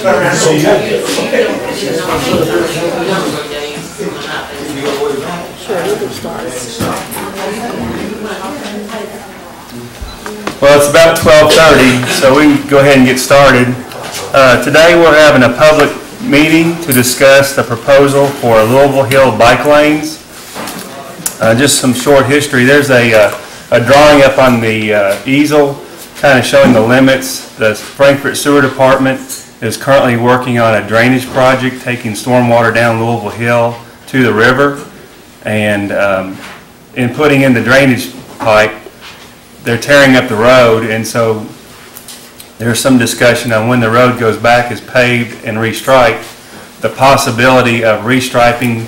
Well, it's about 12:30, so we can go ahead and get started. Today we're having a public meeting to discuss the proposal for Louisville Hill bike lanes. Just some short history. There's a drawing up on the easel kind of showing the limits. The Frankfort Sewer Department is currently working on a drainage project taking stormwater down Louisville Hill to the river, and in putting in the drainage pipe, they're tearing up the road, and so there's some discussion on when the road goes back, is paved and restriped, the possibility of restriping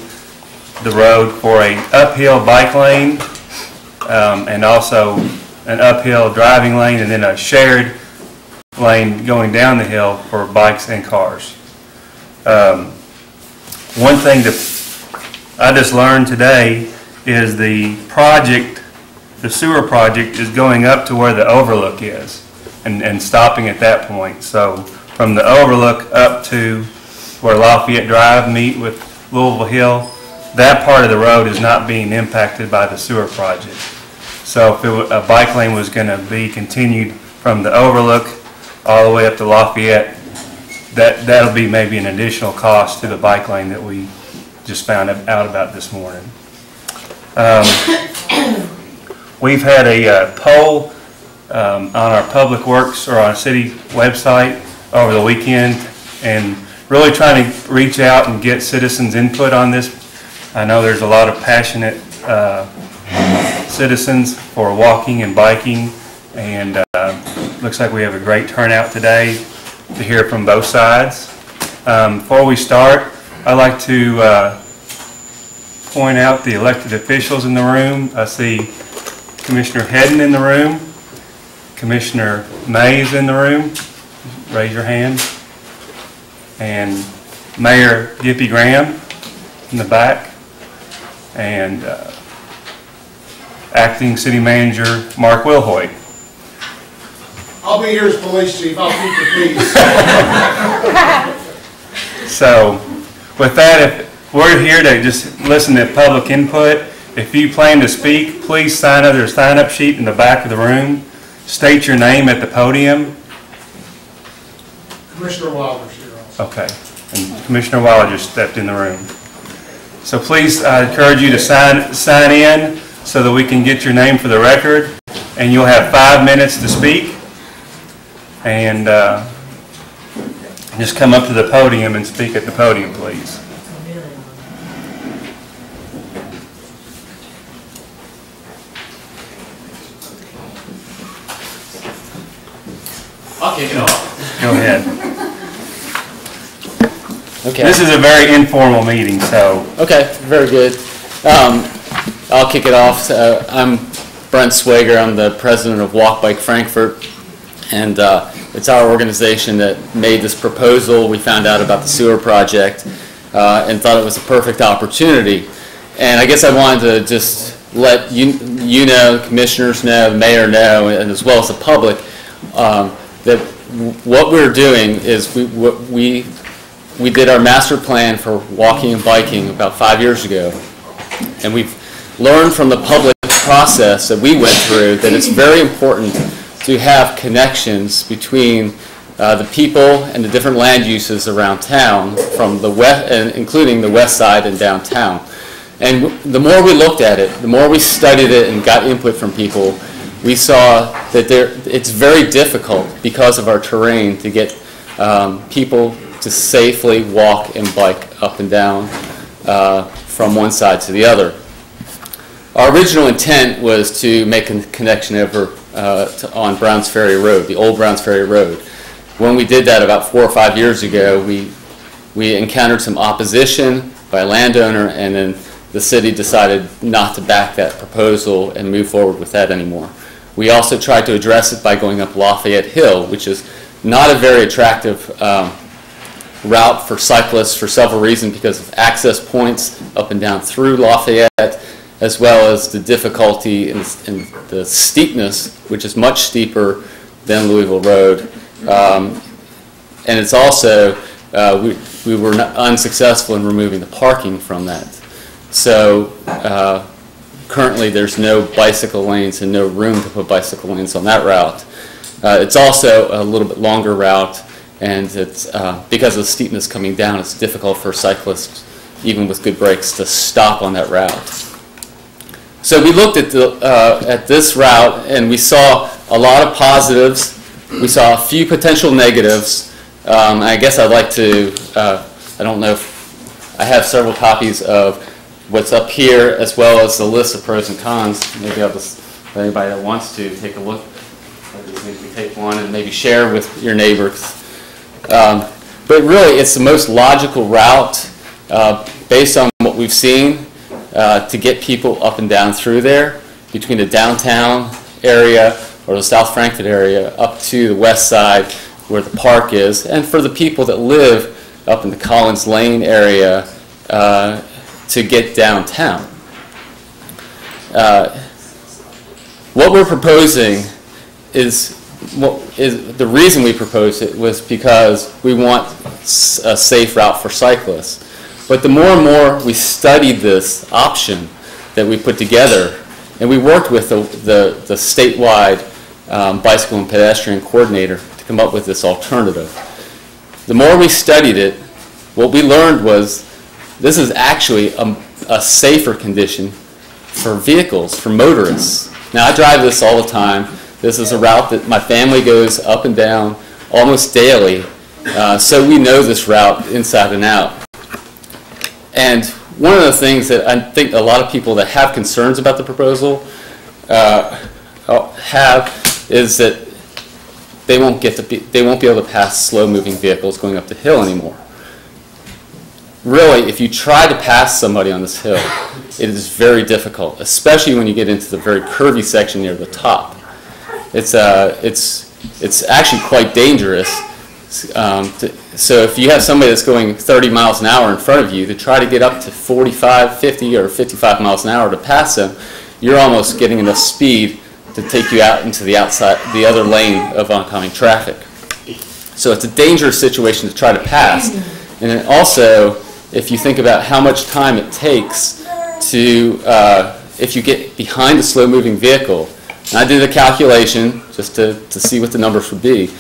the road for a uphill bike lane and also an uphill driving lane, and then a shared lane going down the hill for bikes and cars. One thing that I just learned today is the sewer project is going up to where the overlook is and stopping at that point. So from the overlook up to where Lafayette Drive meet with Louisville Hill, that part of the road is not being impacted by the sewer project. So if a bike lane was going to be continued from the overlook all the way up to Lafayette, that'll be maybe an additional cost to the bike lane that we just found out about this morning. We've had a poll on our Public Works or on our city website over the weekend, and really trying to reach out and get citizens' input on this. I know there's a lot of passionate citizens for walking and biking, and looks like we have a great turnout today to hear from both sides. Before we start, I'd like to point out the elected officials in the room. I see Commissioner Hedden in the room, Commissioner Mays in the room, raise your hand, and Mayor Gippy Graham in the back, and Acting City Manager Mark Wilhoit. I'll be here as police chief. I'll keep the peace. So, with that, if we're here to just listen to public input. If you plan to speak, please sign up. There's a sign-up sheet in the back of the room. State your name at the podium. Commissioner Wilder's here also. Okay, and Commissioner Wilder just stepped in the room. So please, I encourage you to sign in so that we can get your name for the record, and you'll have 5 minutes to speak. And just come up to the podium and speak at the podium, please. I'll kick it off. Go ahead. Okay. This is a very informal meeting, so. Okay, very good. I'll kick it off. I'm Brent Swager. I'm the president of Walk Bike Frankfort, and it's our organization that made this proposal. We found out about the sewer project and thought it was a perfect opportunity. And I guess I wanted to just let you know, commissioners know, the mayor know, and as well as the public, that what we're doing is we did our master plan for walking and biking about 5 years ago, and we've learned from the public process that we went through that it's very important to have connections between the people and the different land uses around town, from the west, and including the west side and downtown. And the more we looked at it, the more we studied it and got input from people, we saw that it's very difficult because of our terrain to get people to safely walk and bike up and down from one side to the other. Our original intent was to make a connection over on Browns Ferry Road, the old Browns Ferry Road. When we did that about 4 or 5 years ago, we encountered some opposition by a landowner, and then the city decided not to back that proposal and move forward with that anymore. We also tried to address it by going up Lafayette Hill, which is not a very attractive route for cyclists for several reasons, because of access points up and down through Lafayette, as well as the difficulty in the steepness, which is much steeper than Louisville Road. And it's also, we were unsuccessful in removing the parking from that. So currently there's no bicycle lanes and no room to put bicycle lanes on that route. It's also a little bit longer route, and it's because of the steepness coming down, it's difficult for cyclists, even with good brakes, to stop on that route. So we looked at this route, and we saw a lot of positives. We saw a few potential negatives. I guess I'd like to, I don't know if I have several copies of what's up here, as well as the list of pros and cons. Maybe I'll just let anybody that wants to take a look. Maybe take one and maybe share with your neighbors. But really, it's the most logical route based on what we've seen to get people up and down through there, between the downtown area or the South Frankfort area up to the west side where the park is, and for the people that live up in the Collins Lane area to get downtown. What we're proposing is the reason we proposed it was because we want a safe route for cyclists. But the more and more we studied this option that we put together, and we worked with the statewide bicycle and pedestrian coordinator to come up with this alternative. The more we studied it, what we learned was this is actually a safer condition for vehicles, for motorists. Now, I drive this all the time. This is a route that my family goes up and down almost daily, so we know this route inside and out. And one of the things that I think a lot of people that have concerns about the proposal have is that they won't be able to pass slow-moving vehicles going up the hill anymore. Really, if you try to pass somebody on this hill, it is very difficult, especially when you get into the very curvy section near the top. It's actually quite dangerous. So if you have somebody that's going 30 miles an hour in front of you, to try to get up to 45, 50, or 55 miles an hour to pass them, you're almost getting enough speed to take you out into the other lane of oncoming traffic. So it's a dangerous situation to try to pass. And then also, if you think about how much time it takes to, if you get behind a slow-moving vehicle, and I did a calculation just to see what the numbers would be.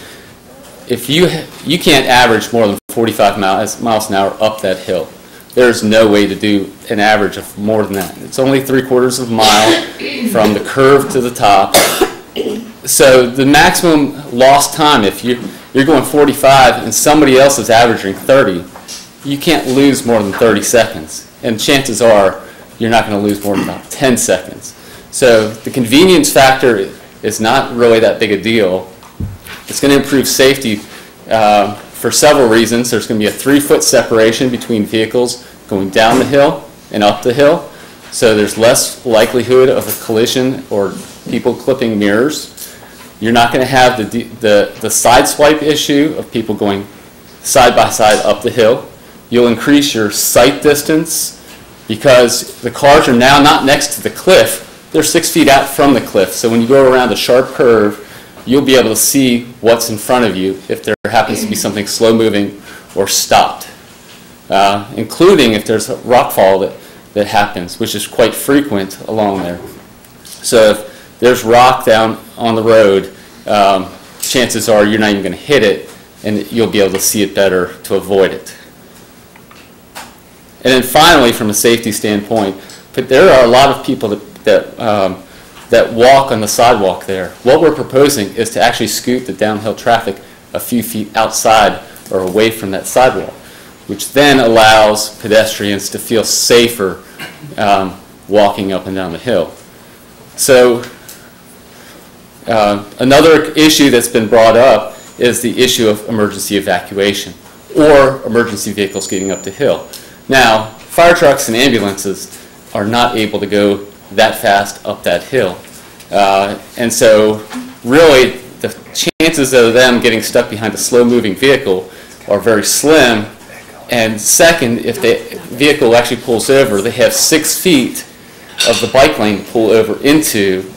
If you can't average more than 45 miles an hour up that hill. There's no way to do an average of more than that. It's only 3/4 of a mile from the curve to the top. So the maximum lost time, if you're going 45 and somebody else is averaging 30, you can't lose more than 30 seconds. And chances are you're not going to lose more than about 10 seconds. So the convenience factor is not really that big a deal. It's going to improve safety for several reasons. There's going to be a 3-foot separation between vehicles going down the hill and up the hill. So there's less likelihood of a collision or people clipping mirrors. You're not going to have the side swipe issue of people going side by side up the hill. You'll increase your sight distance because the cars are now not next to the cliff. They're 6 feet out from the cliff. So when you go around a sharp curve, you'll be able to see what's in front of you if there happens to be something slow moving or stopped, including if there's a rockfall that happens, which is quite frequent along there. So if there's rock down on the road, chances are you're not even going to hit it, and you'll be able to see it better to avoid it. And then finally, from a safety standpoint, but there are a lot of people that walk on the sidewalk there. What we're proposing is to actually scoot the downhill traffic a few feet outside or away from that sidewalk, which then allows pedestrians to feel safer walking up and down the hill. So another issue that's been brought up is the issue of emergency evacuation or emergency vehicles getting up the hill. Now, fire trucks and ambulances are not able to go that fast up that hill. And so really the chances of them getting stuck behind a slow-moving vehicle are very slim. And second, if the vehicle actually pulls over, they have 6 feet of the bike lane to pull over into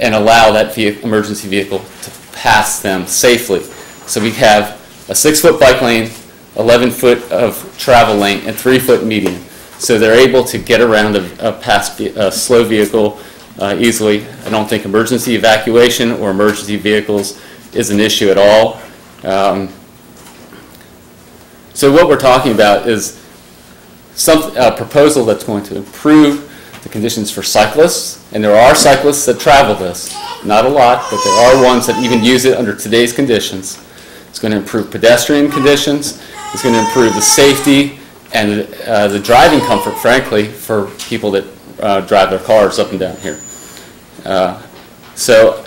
and allow that emergency vehicle to pass them safely. So we have a 6-foot bike lane, 11 foot of travel lane, and 3-foot median. So they're able to get around a slow vehicle easily. I don't think emergency evacuation or emergency vehicles is an issue at all. So what we're talking about is a proposal that's going to improve the conditions for cyclists, and there are cyclists that travel this. Not a lot, but there are ones that even use it under today's conditions. It's going to improve pedestrian conditions. It's going to improve the safety and the driving comfort, frankly, for people that drive their cars up and down here. So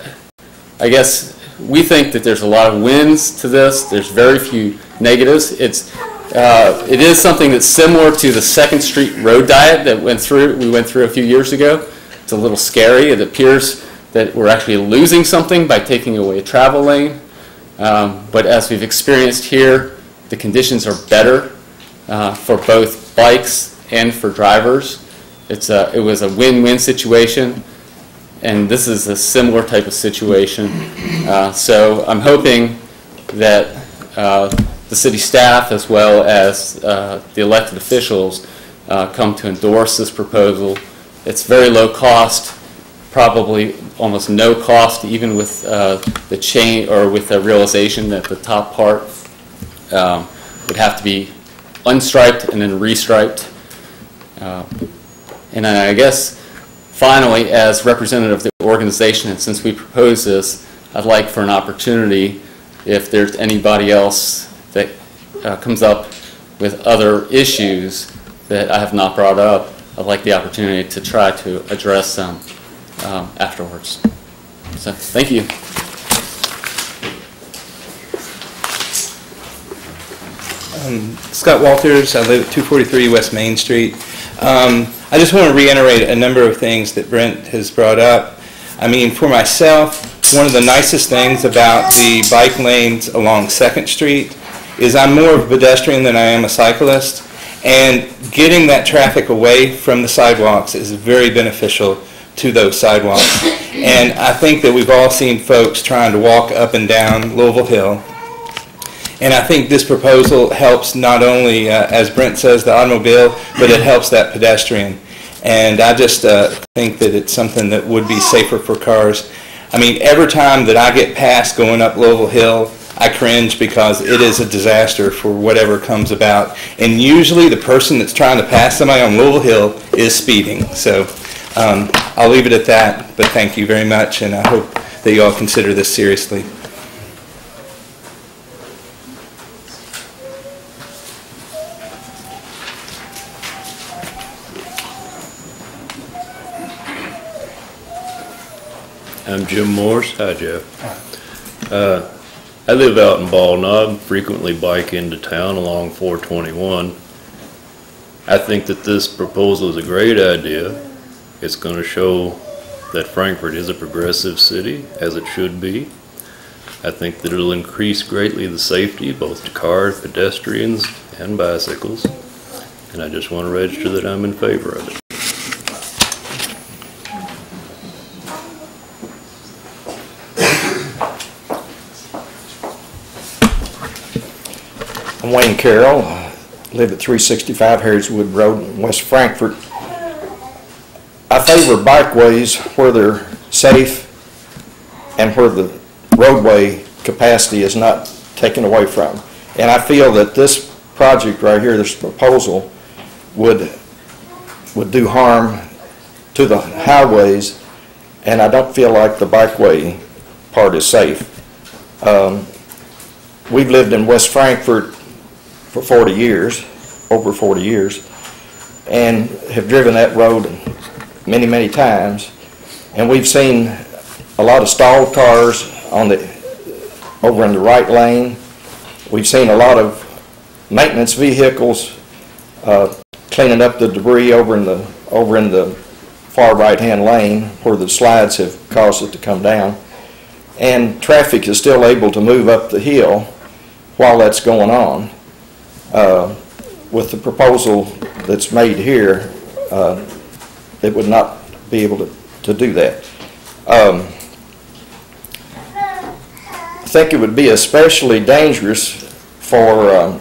I guess we think that there's a lot of wins to this. There's very few negatives. It is something that's similar to the 2nd Street road diet that we went through a few years ago. It's a little scary. It appears that we're actually losing something by taking away a travel lane. But as we've experienced here, the conditions are better for both bikes and for drivers. It was a win-win situation, and this is a similar type of situation. So I'm hoping that the city staff, as well as the elected officials, come to endorse this proposal. It's very low cost, probably almost no cost, even with the change or with the realization that the top part would have to be unstriped and then restriped. And I guess finally, as representative of the organization, and since we proposed this, I'd like for an opportunity, if there's anybody else that comes up with other issues that I have not brought up, I'd like the opportunity to try to address them afterwards. So, thank you. Scott Walters, I live at 243 West Main Street. I just want to reiterate a number of things that Brent has brought up. I mean, for myself, one of the nicest things about the bike lanes along 2nd Street is I'm more of a pedestrian than I am a cyclist, and getting that traffic away from the sidewalks is very beneficial to those sidewalks. And I think that we've all seen folks trying to walk up and down Louisville Hill. And I think this proposal helps not only, as Brent says, the automobile, but it helps that pedestrian. And I just think that it's something that would be safer for cars. I mean, every time that I get past going up Louisville Hill, I cringe because it is a disaster for whatever comes about. And usually the person that's trying to pass somebody on Louisville Hill is speeding. So I'll leave it at that, but thank you very much, and I hope that you all consider this seriously. I'm Jim Morse. Hi, Jeff. I live out in Ball Knob, frequently bike into town along 421. I think that this proposal is a great idea. It's going to show that Frankfort is a progressive city, as it should be. I think that it'll increase greatly the safety, both to cars, pedestrians, and bicycles. And I just want to register that I'm in favor of it. I'm Wayne Carroll. I live at 365 Harriswood Road in West Frankfort. I favor bikeways where they're safe and where the roadway capacity is not taken away from. And I feel that this project right here, this proposal, would do harm to the highways, and I don't feel like the bikeway part is safe. We've lived in West Frankfort for 40 years, over 40 years, and have driven that road many, many times. And we've seen a lot of stalled cars over in the right lane. We've seen a lot of maintenance vehicles cleaning up the debris over in the far right-hand lane where the slides have caused it to come down. And traffic is still able to move up the hill while that's going on. With the proposal that's made here, it would not be able to do that. I think it would be especially dangerous for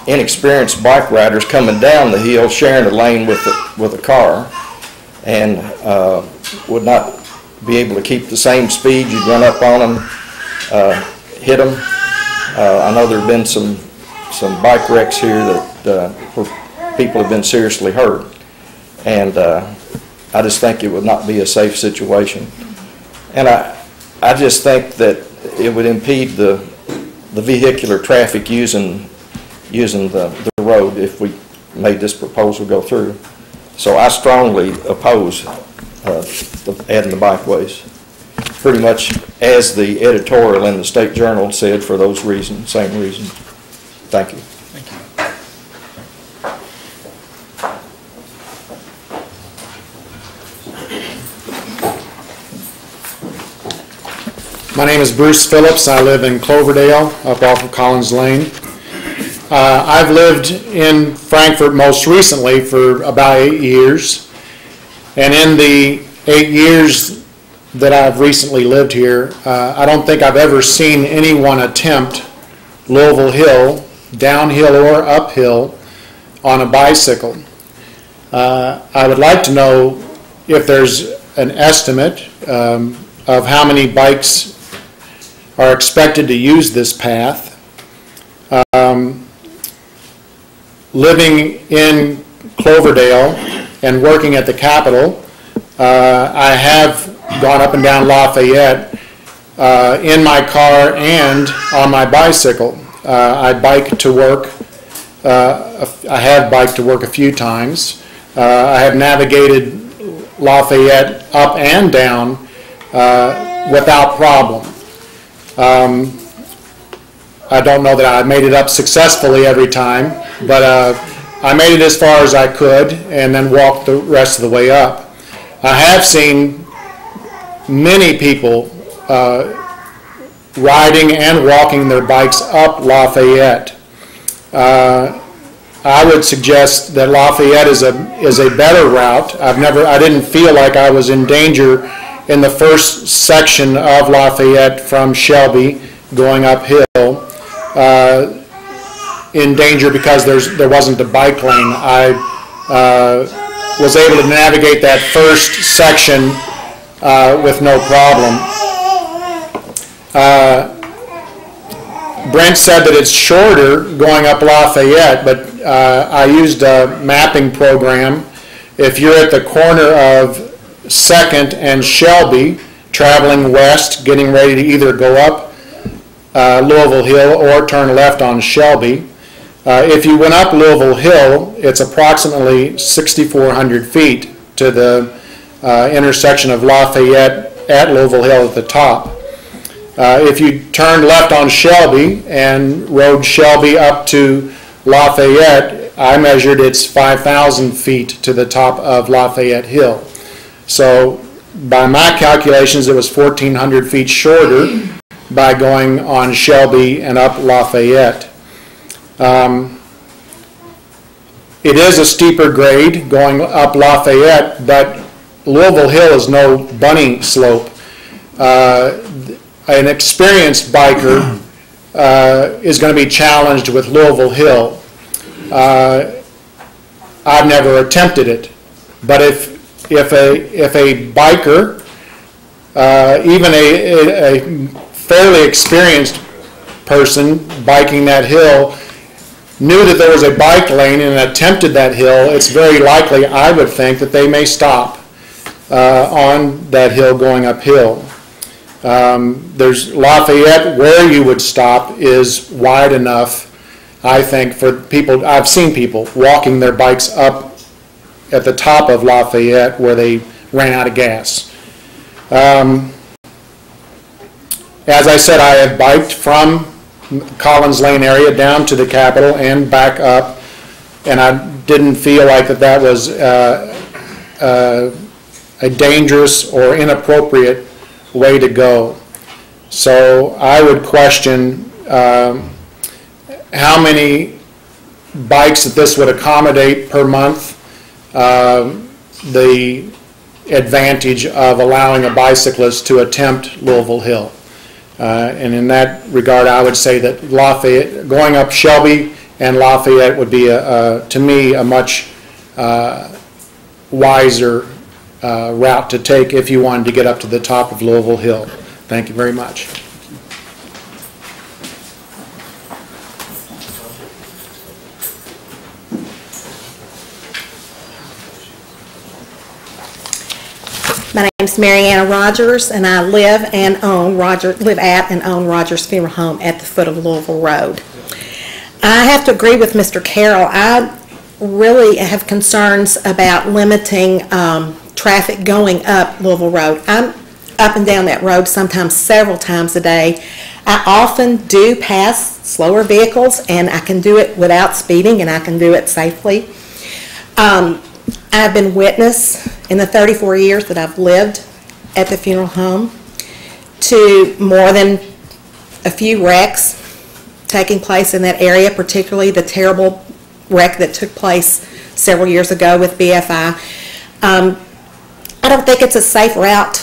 inexperienced bike riders coming down the hill, sharing a lane with a car, and would not be able to keep the same speed. You'd run up on them, hit them. I know there have been some bike wrecks here that where people have been seriously hurt, and I just think it would not be a safe situation. And I just think that it would impede the vehicular traffic using the road if we made this proposal go through. So I strongly oppose adding the bikeways, pretty much as the editorial in the State Journal said, for those reasons, same reasons. Thank you. My name is Bruce Phillips. I live in Cloverdale, up off of Collins Lane. I've lived in Frankfort most recently for about 8 years. And in the 8 years that I've recently lived here, I don't think I've ever seen anyone attempt Louisville Hill, downhill or uphill, on a bicycle. I would like to know if there's an estimate of how many bikes are expected to use this path. Living in Cloverdale and working at the Capitol, I have gone up and down Lafayette in my car and on my bicycle. I bike to work. I have biked to work a few times. I have navigated Lafayette up and down without problem. I don't know that I made it up successfully every time, but I made it as far as I could and then walked the rest of the way up. I have seen many people riding and walking their bikes up Lafayette. I would suggest that Lafayette is a better route. I didn't feel like I was in danger in the first section of Lafayette from Shelby going uphill, in danger because there wasn't a bike lane. I was able to navigate that first section with no problem. Brent said that it's shorter going up Lafayette, but I used a mapping program. If you're at the corner of 2nd and Shelby, traveling west, getting ready to either go up Louisville Hill or turn left on Shelby, if you went up Louisville Hill, it's approximately 6,400 feet to the intersection of Lafayette at Louisville Hill at the top. If you turned left on Shelby and rode Shelby up to Lafayette, I measured it's 5,000 feet to the top of Lafayette Hill. So by my calculations, it was 1,400 feet shorter by going on Shelby and up Lafayette. It is a steeper grade going up Lafayette, but Louisville Hill is no bunny slope. An experienced biker is going to be challenged with Louisville Hill. I've never attempted it, but if a biker, even a fairly experienced person biking that hill, knew that there was a bike lane and attempted that hill, it's very likely, I would think, that they may stop on that hill going uphill. There's Lafayette, where you would stop is wide enough, I think, for people. I've seen people walking their bikes up at the top of Lafayette where they ran out of gas. As I said, I have biked from Collins Lane area down to the Capitol and back up, and I didn't feel like that was a dangerous or inappropriate way to go. So I would question how many bikes that this would accommodate per month, the advantage of allowing a bicyclist to attempt Louisville Hill. And in that regard, I would say that Lafayette, going up Shelby and Lafayette would be, to me, a much wiser route to take if you wanted to get up to the top of Louisville Hill. Thank you very much. My name's Mariana Rogers, and I live at and own Rogers Funeral Home at the foot of Louisville Road. I have to agree with Mr. Carroll. I really have concerns about limiting traffic going up Louisville Road. I'm up and down that road sometimes several times a day. I often do pass slower vehicles, and I can do it without speeding, and I can do it safely. I've been witness in the 34 years that I've lived at the funeral home to more than a few wrecks taking place in that area, particularly the terrible wreck that took place several years ago with BFI. I don't think it's a safe route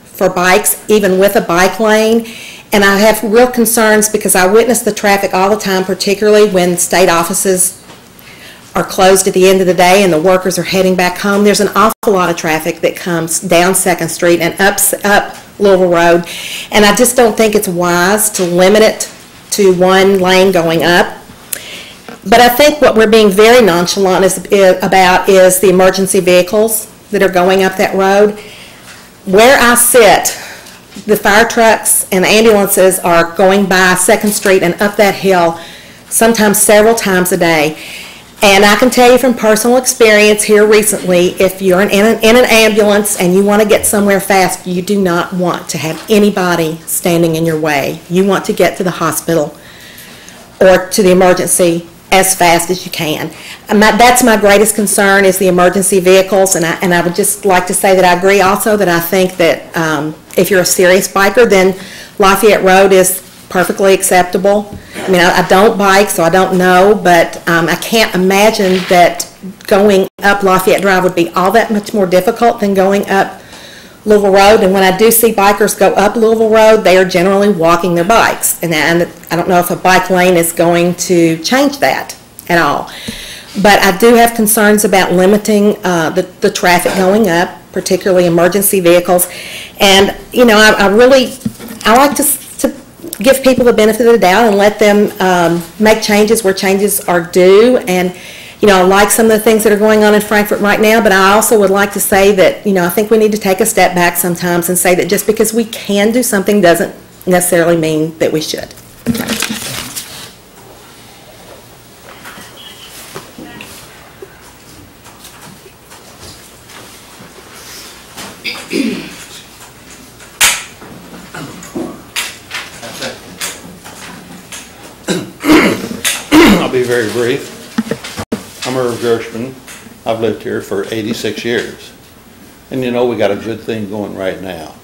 for bikes, even with a bike lane, and I have real concerns because I witness the traffic all the time, particularly when state offices are closed at the end of the day and the workers are heading back home. There's an awful lot of traffic that comes down 2nd Street and up Louisville Road, and I just don't think it's wise to limit it to one lane going up. But I think what we're being very nonchalant about is the emergency vehicles that are going up that road. Where I sit, the fire trucks and ambulances are going by 2nd Street and up that hill sometimes several times a day. And I can tell you from personal experience here recently, if you're in an ambulance and you want to get somewhere fast, you do not want to have anybody standing in your way. You want to get to the hospital or to the emergency as fast as you can. That's my greatest concern, is the emergency vehicles, and I would just like to say that I agree also that I think that if you're a serious biker, then Lafayette Road is perfectly acceptable. I mean, I don't bike, so I don't know, but I can't imagine that going up Lafayette Drive would be all that much more difficult than going up Louisville Road. And when I do see bikers go up Louisville Road, they are generally walking their bikes. And I don't know if a bike lane is going to change that at all. But I do have concerns about limiting the traffic going up, particularly emergency vehicles. And, you know, I like to give people the benefit of the doubt and let them make changes where changes are due. And, you know, I like some of the things that are going on in Frankfort right now, but I also would like to say that, you know, I think we need to take a step back sometimes and say that just because we can do something doesn't necessarily mean that we should. I'll be very brief. I'm Irv Gershman. I've lived here for 86 years. And you know, we got a good thing going right now.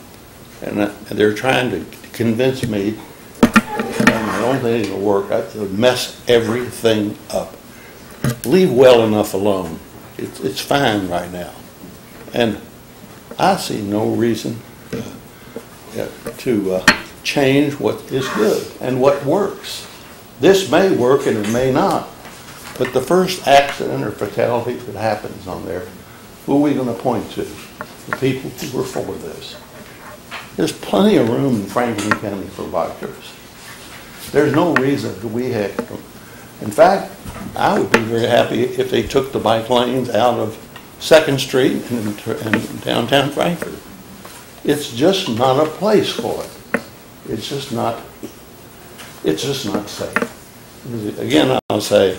And they're trying to convince me that the only thing that'll work, I would mess everything up. Leave well enough alone. It's fine right now. And I see no reason to change what is good and what works. This may work and it may not, but the first accident or fatality that happens on there, who are we going to point to? The people who are for this. There's plenty of room in Franklin County for bikers. There's no reason that we have to. In fact, I would be very happy if they took the bike lanes out of 2nd Street and downtown Frankfort. It's just not a place for it. It's just not safe. Again, I'll say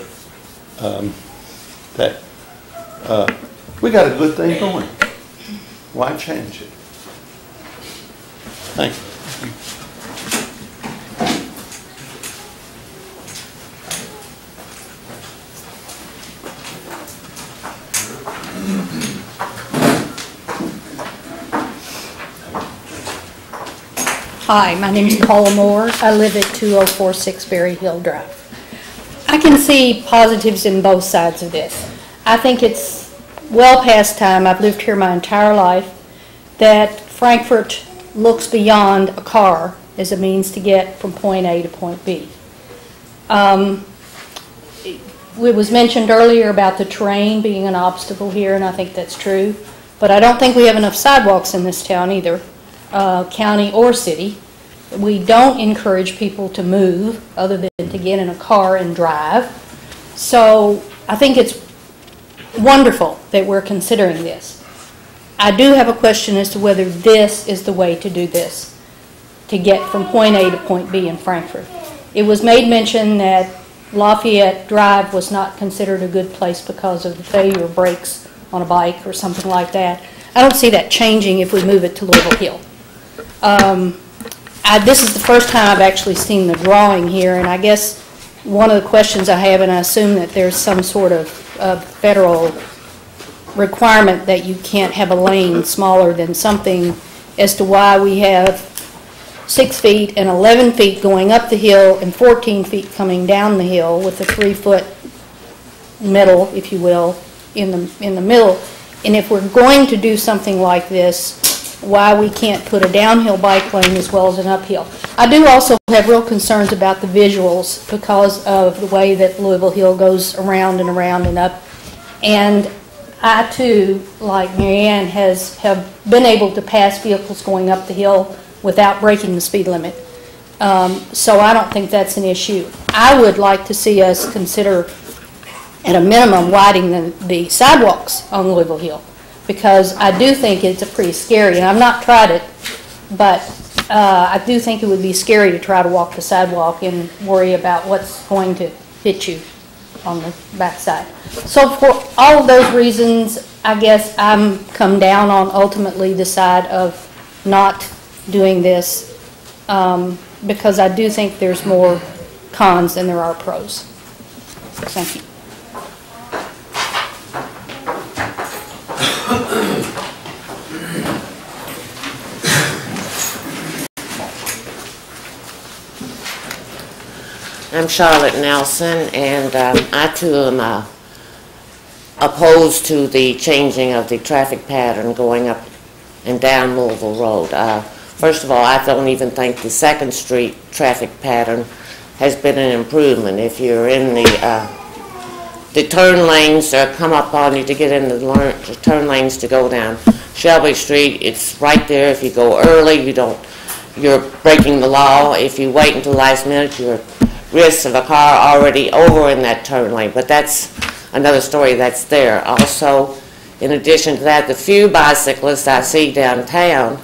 that we got a good thing going. Why change it? Thank you. Hi, my name is Paula Moore. I live at 2046 Berry Hill Drive. I can see positives in both sides of this. I think it's well past time, I've lived here my entire life, that Frankfort looks beyond a car as a means to get from point A to point B. It was mentioned earlier about the terrain being an obstacle here, and I think that's true. But I don't think we have enough sidewalks in this town either, county or city. We don't encourage people to move other than to get in a car and drive. So I think it's wonderful that we're considering this. I do have a question as to whether this is the way to do this, to get from point A to point B in Frankfort. It was made mention that Lafayette Drive was not considered a good place because of the failure of brakes on a bike or something like that. I don't see that changing if we move it to Louisville Hill. This is the first time I've actually seen the drawing here, and I guess one of the questions I have, and I assume that there's some sort of federal requirement that you can't have a lane smaller than something, as to why we have 6 feet and 11 feet going up the hill and 14 feet coming down the hill with a 3-foot middle, if you will, in the middle. And if we're going to do something like this, why we can't put a downhill bike lane as well as an uphill. I do also have real concerns about the visuals because of the way that Louisville Hill goes around and around and up. And I too, like Marianne, have been able to pass vehicles going up the hill without breaking the speed limit. So I don't think that's an issue. I would like to see us consider, at a minimum, widening the sidewalks on Louisville Hill, because I do think it's pretty scary, and I've not tried it, but I do think it would be scary to try to walk the sidewalk and worry about what's going to hit you on the backside. So for all of those reasons, I guess I'm come down on ultimately the side of not doing this, because I do think there's more cons than there are pros. Thank you. I'm Charlotte Nelson, and I too am opposed to the changing of the traffic pattern going up and down Louisville Road. First of all, I don't even think the 2nd Street traffic pattern has been an improvement. If you're in the turn lanes that come up on you to get in the turn lanes to go down Shelby Street, it's right there. If you go early, you're breaking the law. If you wait until the last minute, you're risks of a car already over in that turn lane, but that's another story that's there. Also, in addition to that, the few bicyclists I see downtown,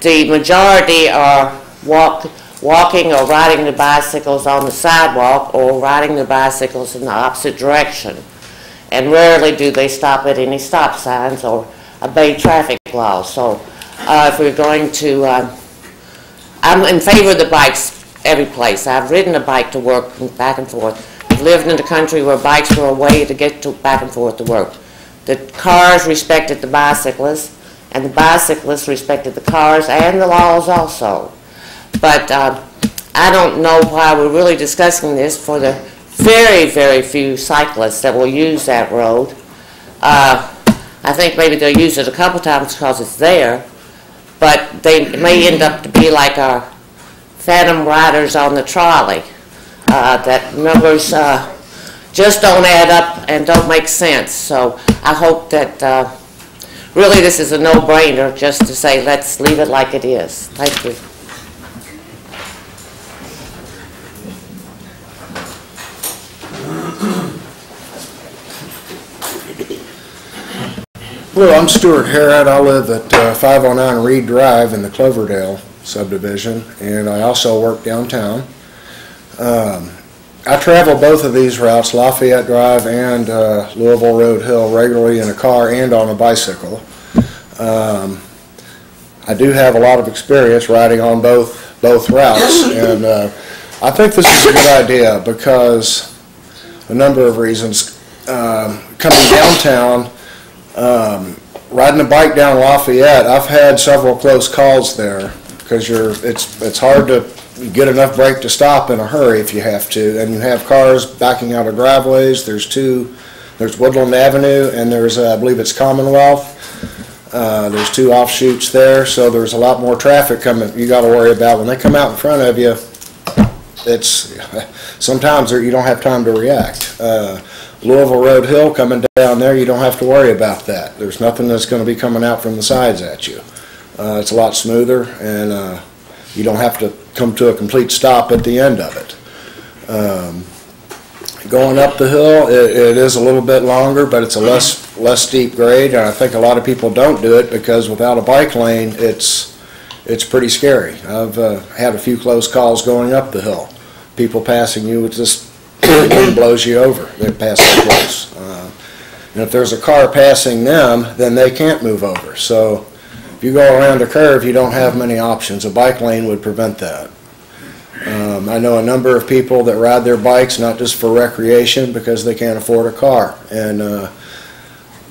the majority are walking or riding the bicycles on the sidewalk or riding the bicycles in the opposite direction. And rarely do they stop at any stop signs or obey traffic laws. So if we're going to, I'm in favor of the bikes every place. I've ridden a bike to work and back and forth. I've lived in the country where bikes were a way to get back and forth to work. The cars respected the bicyclists, and the bicyclists respected the cars and the laws also. But I don't know why we're really discussing this for the very, very few cyclists that will use that road. I think maybe they'll use it a couple times because it's there, but they may end up to be like our phantom riders on the trolley. That numbers just don't add up and don't make sense. So I hope that really this is a no-brainer just to say let's leave it like it is. Thank you. Well, I'm Stuart Harrod. I live at 509 Reed Drive in the Cloverdale subdivision, and I also work downtown. I travel both of these routes, Lafayette Drive and Louisville Road Hill, regularly in a car and on a bicycle. I do have a lot of experience riding on both routes, and I think this is a good idea because a number of reasons. Coming downtown, riding a bike down Lafayette, I've had several close calls there because it's hard to get enough brake to stop in a hurry if you have to, and you have cars backing out of driveways. There's Woodland Avenue and there's I believe it's Commonwealth. There's 2 offshoots there, so there's a lot more traffic coming, you gotta worry about. When they come out in front of you, it's, sometimes you don't have time to react. Louisville Road Hill coming down there, you don't have to worry about that. There's nothing that's gonna be coming out from the sides at you. It's a lot smoother, and you don't have to come to a complete stop at the end of it. Going up the hill, it is a little bit longer, but it's a less steep grade, and I think a lot of people don't do it because without a bike lane, it's pretty scary. I've had a few close calls going up the hill. People passing you with just the wind blows you over. They pass so close. And if there's a car passing them, then they can't move over. So if you go around a curve, you don't have many options. A bike lane would prevent that. I know a number of people that ride their bikes not just for recreation because they can't afford a car, and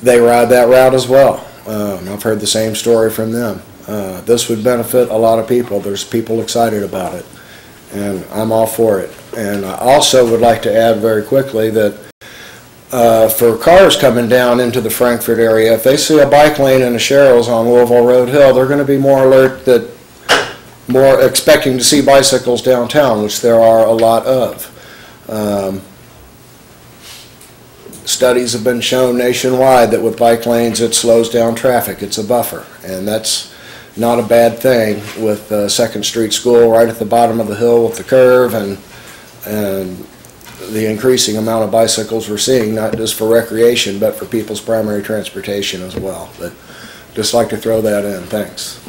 they ride that route as well. I've heard the same story from them. This would benefit a lot of people. There's people excited about it, and I'm all for it. And I also would like to add very quickly that for cars coming down into the Frankfort area, if they see a bike lane and a Cheryl's on Louisville Road Hill, they're going to be more alert, that more expecting to see bicycles downtown, which there are a lot of. Studies have been shown nationwide that with bike lanes it slows down traffic. It's a buffer, and that's not a bad thing with 2nd Street School right at the bottom of the hill with the curve and the increasing amount of bicycles we're seeing, not just for recreation but for people's primary transportation as well. But just like to throw that in. Thanks.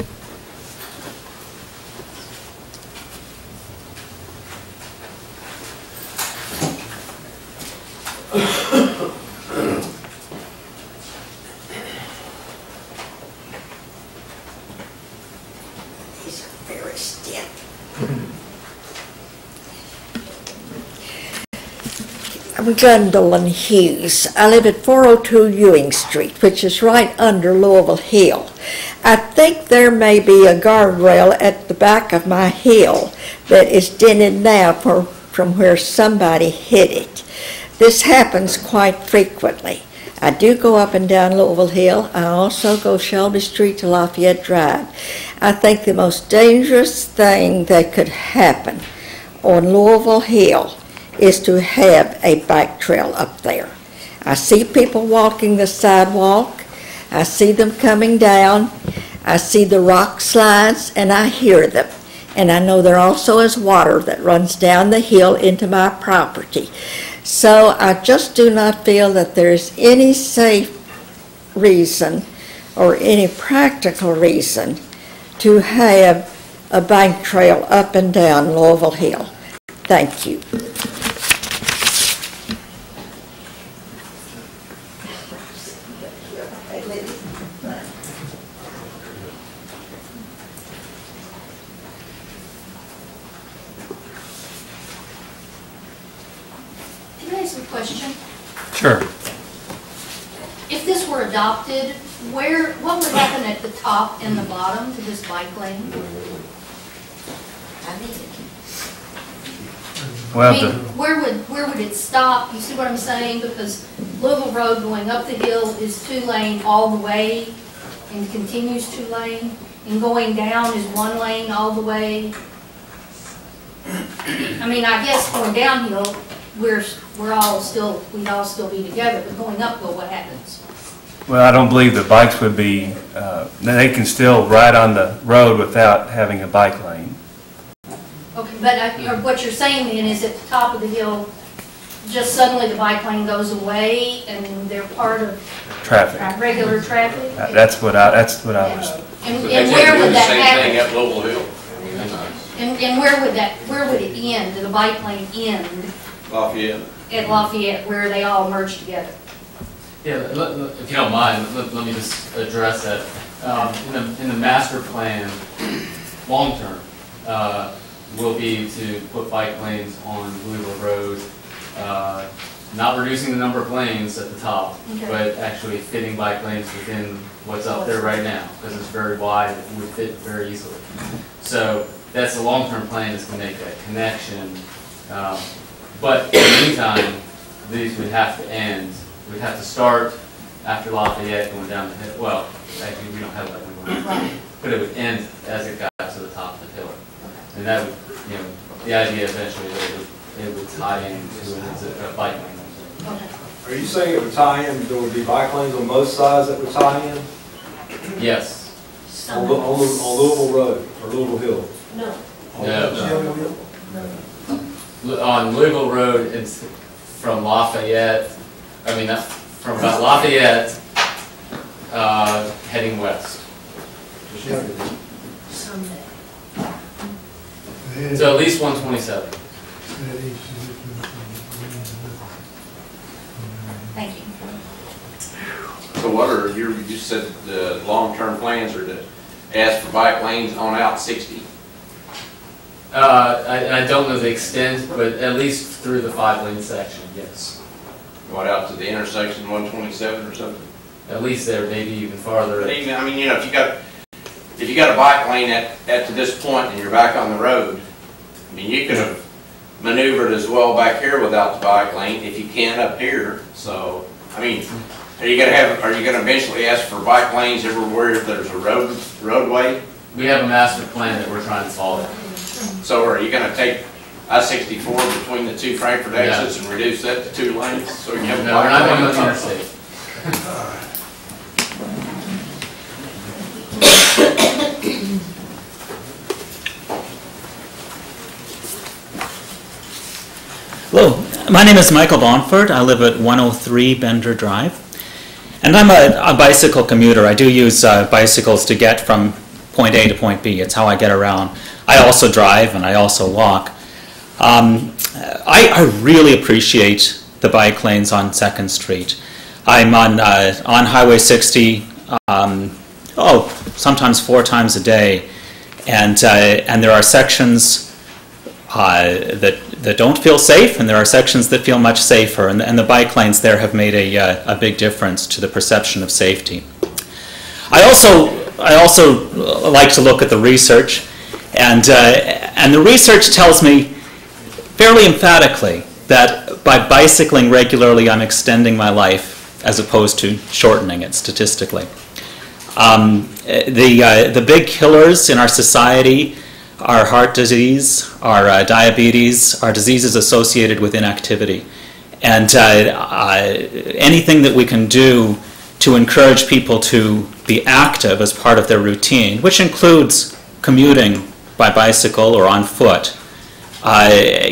I'm Gwendolyn Hughes. I live at 402 Ewing Street, which is right under Louisville Hill. I think there may be a guardrail at the back of my hill that is dented now from where somebody hit it. This happens quite frequently. I do go up and down Louisville Hill. I also go Shelby Street to Lafayette Drive. I think the most dangerous thing that could happen on Louisville Hill is to have a bike trail up there. I see people walking the sidewalk. I see them coming down. I see the rock slides, and I hear them. And I know there also is water that runs down the hill into my property. So I just do not feel that there's any safe reason or any practical reason to have a bike trail up and down Louisville Hill. Thank you. Question. Sure. If this were adopted, what would happen at the top and the bottom to this bike lane? Well, I mean, where would it stop? You see what I'm saying? Because Louisville Road going up the hill is 2-lane all the way and continues 2-lane, and going down is 1 lane all the way. I mean, I guess going downhill, we'd all still be together, but going uphill, what happens? well, I don't believe the bikes would be, they can still ride on the road without having a bike lane. Okay, but what you're saying then is at the top of the hill, just suddenly the bike lane goes away and they're part of Traffic. regular traffic? That's what I was. And where would that happen? Same thing at Louisville Hill. And where would it end? The bike lane end? Lafayette. At Lafayette, where they all merge together? Yeah, if you don't mind, let me just address that. In the master plan, long-term, will be to put bike lanes on Louisville Road, not reducing the number of lanes at the top, Okay. but actually fitting bike lanes within what's up there right now, because it's very wide, it would fit very easily. So that's the long-term plan, is to make that connection. But in the meantime, these would have to end. We'd have to start after Lafayette going down the hill. Well, actually, we don't have that one. But it would end as it got to the top of the hill. And that would, you know, the idea eventually that it would tie into a bike lane. Are you saying it would tie in, there would be bike lanes on both sides that would tie in? Yes. On Louisville Road, or Louisville Hill? No. No. On Louisville Road, it's from Lafayette, from about Lafayette, heading west. So at least 127. Thank you. So what are you said the long-term plans are to ask for bike lanes on out 60? I don't know the extent, but at least through the 5-lane section, yes. What, out to the intersection 127 or something? At least there, maybe even farther. But even, I mean, you know, if you got a bike lane at to this point and you're back on the road, I mean, you could have maneuvered as well back here without the bike lane if you can up here. So, I mean, are you gonna eventually ask for bike lanes everywhere if there's a roadway? We have a master plan that we're trying to follow. So are you gonna take I-64 between the two Frankfort exits and reduce that to 2 lanes? So you have No, we're not going to the interstate. Hello, my name is Michael Bonford. I live at 103 Bender Drive. And I'm a bicycle commuter. I do use bicycles to get from point A to point B. It's how I get around. I also drive and I also walk. I really appreciate the bike lanes on 2nd Street. I'm on Highway 60, sometimes 4 times a day, and there are sections that don't feel safe, and there are sections that feel much safer, and the bike lanes there have made a big difference to the perception of safety. I also like to look at the research, and the research tells me fairly emphatically that by bicycling regularly, I'm extending my life as opposed to shortening it statistically. The big killers in our society are heart disease, are diabetes, are diseases associated with inactivity. And anything that we can do to encourage people to be active as part of their routine, which includes commuting by bicycle or on foot,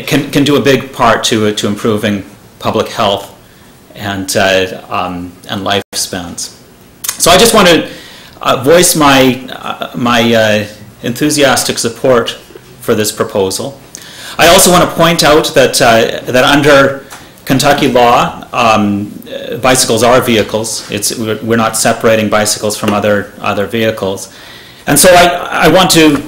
can do a big part to improving public health and lifespans. So I just want to voice my enthusiastic support for this proposal. I also want to point out that under Kentucky law, bicycles are vehicles. We're not separating bicycles from other vehicles, and so I want to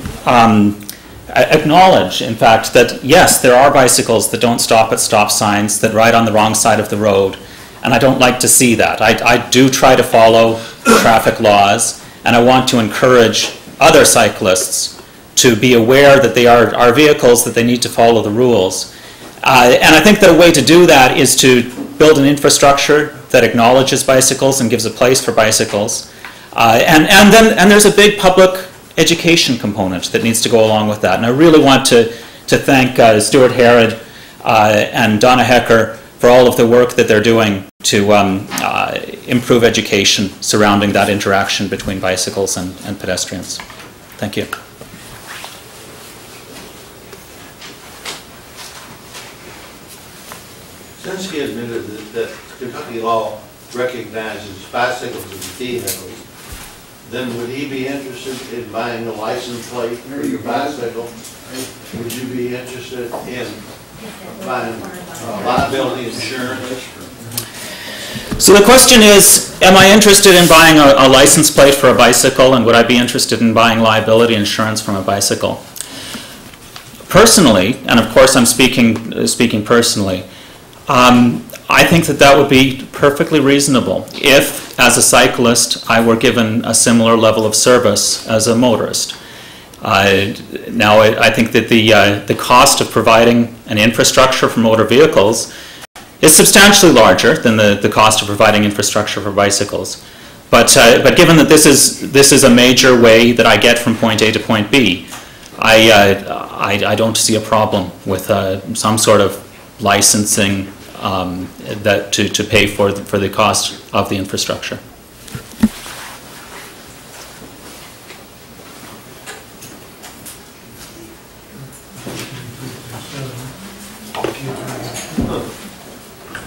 acknowledge, in fact, that yes, there are bicycles that don't stop at stop signs, that ride on the wrong side of the road, and I don't like to see that. I do try to follow traffic laws, and I want to encourage other cyclists to be aware that they are vehicles, that they need to follow the rules. And I think that a way to do that is to build an infrastructure that acknowledges bicycles and gives a place for bicycles. And there's a big public education component that needs to go along with that. And I really want to thank Stuart Herod and Donna Hecker for all of the work that they're doing to improve education surrounding that interaction between bicycles and pedestrians. Thank you. Since he admitted that Kentucky law recognizes bicycles as vehicles, then would he be interested in buying a license plate for your bicycle? Would you be interested in buying liability insurance? So the question is, am I interested in buying a license plate for a bicycle, and would I be interested in buying liability insurance from a bicycle? Personally, and of course I'm speaking personally, I think that would be perfectly reasonable if, as a cyclist, I were given a similar level of service as a motorist. Now, I think that the cost of providing an infrastructure for motor vehicles is substantially larger than the cost of providing infrastructure for bicycles. But given that this is a major way that I get from point A to point B, I don't see a problem with some sort of licensing that to pay for the cost of the infrastructure.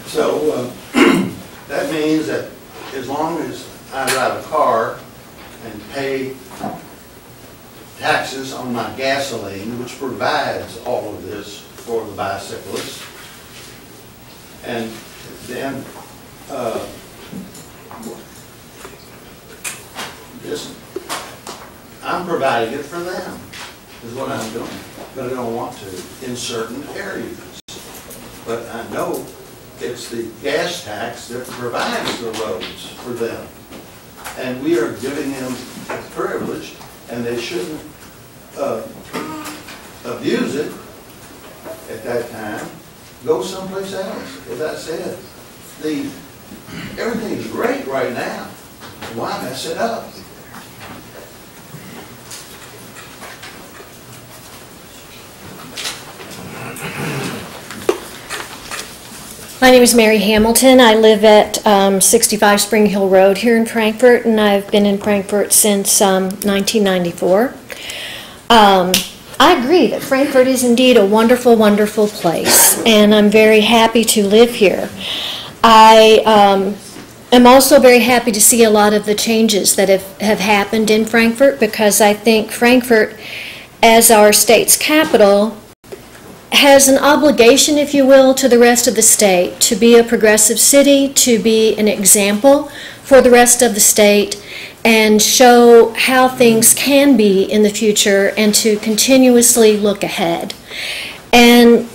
So that means that as long as I drive a car and pay taxes on my gasoline, which provides all of this for the bicyclists, and then I'm providing it for them, is what I'm doing. But I don't want to in certain areas. But I know it's the gas tax that provides the roads for them. And we are giving them a privilege, and they shouldn't abuse it at that time. Go someplace else. As I said, everything's great right now. Why mess it up? My name is Mary Hamilton. I live at 65 Spring Hill Road here in Frankfort, and I've been in Frankfort since 1994. I agree that Frankfort is indeed a wonderful, wonderful place, and I'm very happy to live here. I am also very happy to see a lot of the changes that have happened in Frankfort, because I think Frankfort, as our state's capital, has an obligation, if you will, to the rest of the state to be a progressive city, to be an example for the rest of the state, and show how things can be in the future, and to continuously look ahead. And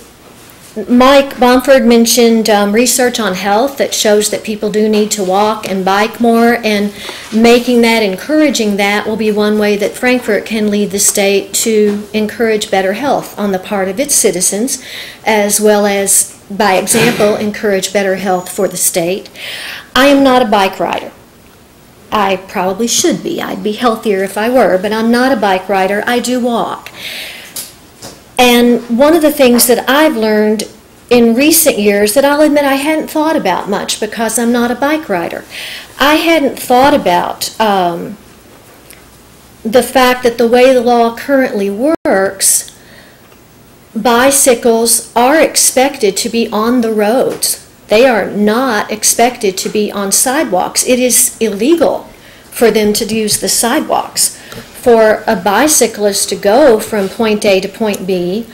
Mike Bomford mentioned research on health that shows that people do need to walk and bike more, and making that, encouraging that, will be one way that Frankfort can lead the state to encourage better health on the part of its citizens, as well as, by example, encourage better health for the state. I am not a bike rider. I probably should be. I'd be healthier if I were, but I'm not a bike rider. I do walk. And one of the things that I've learned in recent years that I'll admit I hadn't thought about much, because I'm not a bike rider. I hadn't thought about the fact that the way the law currently works, bicycles are expected to be on the roads. They are not expected to be on sidewalks. It is illegal for them to use the sidewalks. For a bicyclist to go from point A to point B,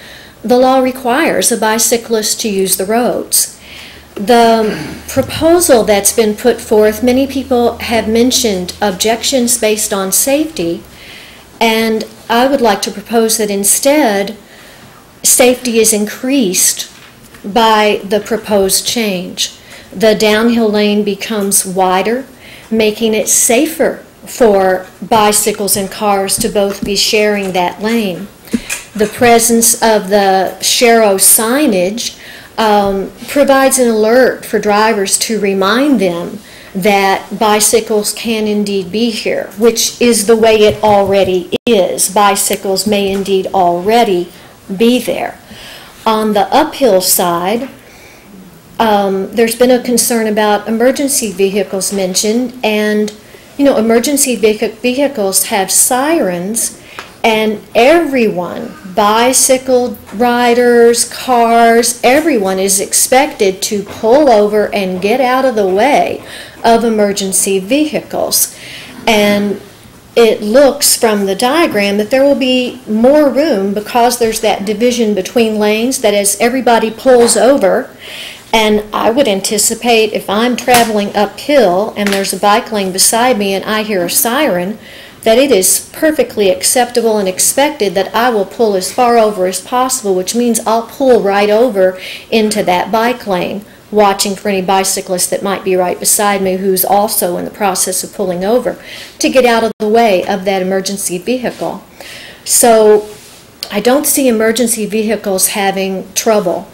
the law requires a bicyclist to use the roads. The proposal that's been put forth, many people have mentioned objections based on safety, and I would like to propose that instead, safety is increased by the proposed change. The downhill lane becomes wider, making it safer for bicycles and cars to both be sharing that lane. The presence of the Shero signage provides an alert for drivers to remind them that bicycles can indeed be here, which is the way it already is. Bicycles may indeed already be there. On the uphill side, there's been a concern about emergency vehicles mentioned, and you know, emergency vehicles have sirens, and everyone, bicycle riders, cars, everyone is expected to pull over and get out of the way of emergency vehicles. And it looks from the diagram that there will be more room, because there's that division between lanes, that as everybody pulls over, and I would anticipate if I'm traveling uphill and there's a bike lane beside me and I hear a siren, that it is perfectly acceptable and expected that I will pull as far over as possible, which means I'll pull right over into that bike lane, watching for any bicyclist that might be right beside me who's also in the process of pulling over, to get out of the way of that emergency vehicle. So I don't see emergency vehicles having trouble.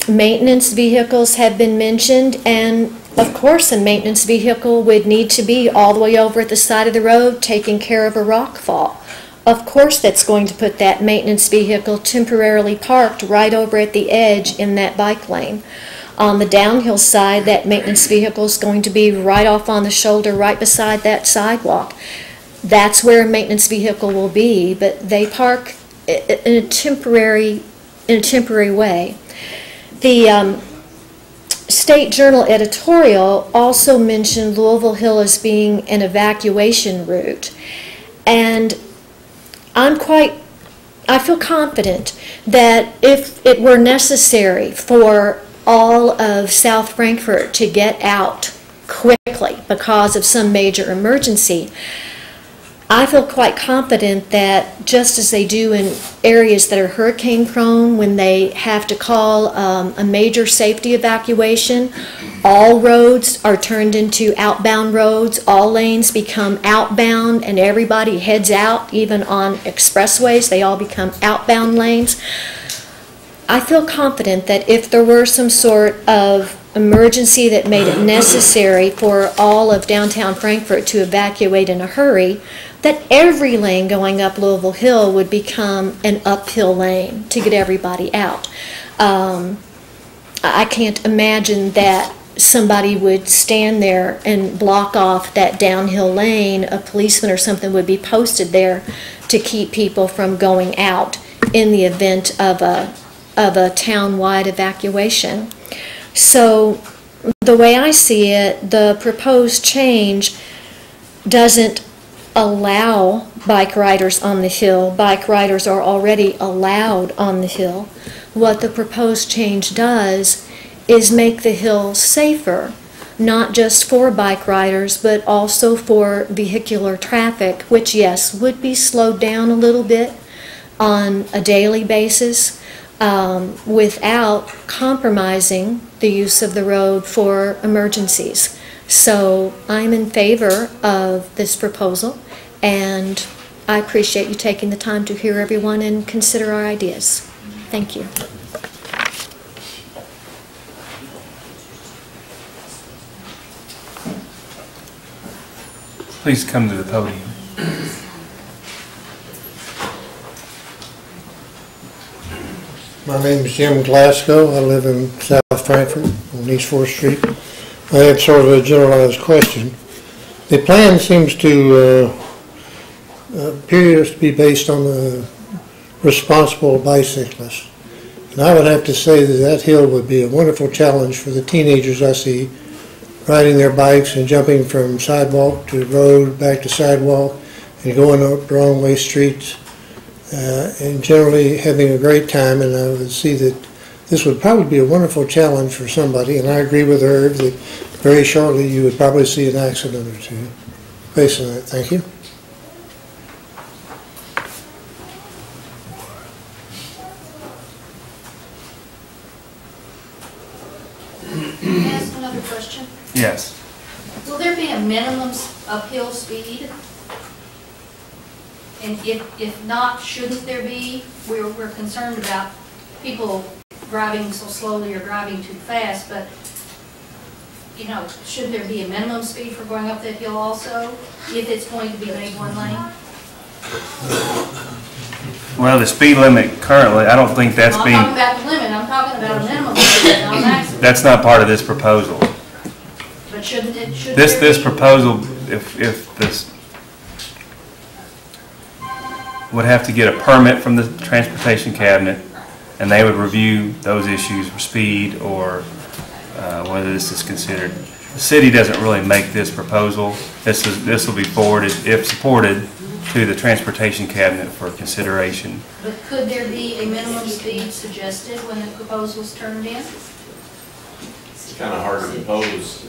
Maintenance vehicles have been mentioned, and of course, a maintenance vehicle would need to be all the way over at the side of the road taking care of a rock fall. Of course, that's going to put that maintenance vehicle temporarily parked right over at the edge in that bike lane. On the downhill side, that maintenance vehicle is going to be right off on the shoulder, right beside that sidewalk. That's where a maintenance vehicle will be, but they park in a temporary way. The State Journal editorial also mentioned Louisville Hill as being an evacuation route, and I feel confident that if it were necessary for all of South Frankfort to get out quickly because of some major emergency, I feel quite confident that just as they do in areas that are hurricane prone, when they have to call a major safety evacuation, all roads are turned into outbound roads, all lanes become outbound, and everybody heads out. Even on expressways, they all become outbound lanes. I feel confident that if there were some sort of emergency that made it necessary for all of downtown Frankfort to evacuate in a hurry, that every lane going up Louisville Hill would become an uphill lane to get everybody out. I can't imagine that somebody would stand there and block off that downhill lane. A policeman or something would be posted there to keep people from going out in the event of a town-wide evacuation. So the way I see it, the proposed change doesn't allow bike riders on the hill. Bike riders are already allowed on the hill. What the proposed change does is make the hill safer, not just for bike riders, but also for vehicular traffic, which, yes, would be slowed down a little bit on a daily basis, without compromising the use of the road for emergencies. So I'm in favor of this proposal, and I appreciate you taking the time to hear everyone and consider our ideas. Thank you. Please come to the podium. My name is Jim Glasgow. I live in South Frankfort on East 4th Street. I have sort of a generalized question. The plan seems to appears to be based on the responsible bicyclist. And I would have to say that that hill would be a wonderful challenge for the teenagers I see riding their bikes and jumping from sidewalk to road, back to sidewalk, and going up the wrong way streets. And generally having a great time, and I would see that this would probably be a wonderful challenge for somebody, and I agree with her that very shortly you would probably see an accident or two based on that. Thank you. Can I ask another question? Yes. Will there be a minimum uphill speed? And if not, shouldn't there be? We're concerned about people driving so slowly or driving too fast, but, you know, should there be a minimum speed for going up that hill also, if it's going to be made one lane? Well, the speed limit currently, I don't think that's being... I'm talking about the limit, I'm talking about a minimum speed, not a maximum. That's not part of this proposal. But shouldn't it, should This proposal, if this would have to get a permit from the transportation cabinet, and they would review those issues for speed or whether this is considered. The city doesn't really make this proposal. This will be forwarded, if supported, to the transportation cabinet for consideration. But could there be a minimum speed suggested when the proposal's turned in? It's kind of hard to impose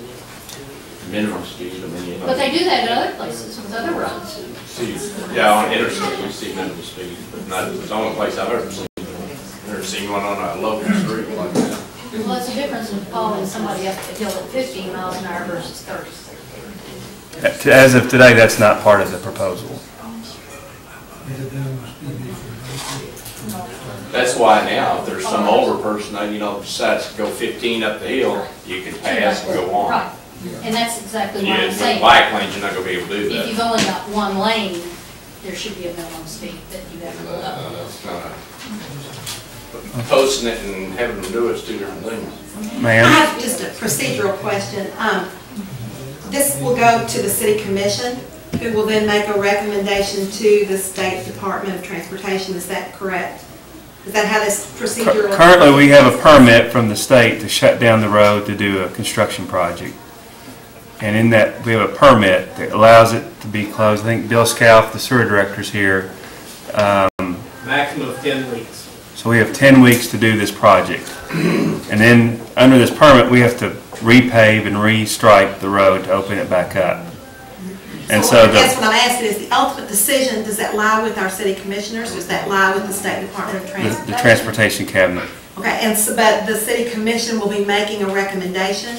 minimum speed. I mean, you know, But they do that in other places with other roads. Yeah, on interstate we see minimum speed, but not, it's the only place I've ever seen. I've never seen one on a local street like that. Well, that's the difference in hauling somebody up the hill at 15 miles an hour versus 30. As of today, that's not part of the proposal. That's why now, if there's some older person, you know, decides to go 15 up the hill, you can pass and go on. Right, and that's exactly what I'm With saying. bike lanes, you're not gonna be able to do If that. you've only got one lane, there should be a minimum speed that you have to go up. That's kinda, posting it and having them do it's two different things. I Ma'am? have just a procedural question. This will go to the city commission, who will then make a recommendation to the State Department of Transportation. Is that correct? Is that how this procedural? Currently, we have a permit from the state to shut down the road to do a construction project. And in that, we have a permit that allows it to be closed. I think Bill Scalf, the sewer director's here. Maximum of 10 weeks. So we have 10 weeks to do this project. And then, under this permit, we have to repave and restripe the road to open it back up. And so That's what I'm asking, is the ultimate decision, does that lie with our city commissioners, or does that lie with the State Department of Transportation? the transportation cabinet. Okay, and so, but the city commission will be making a recommendation?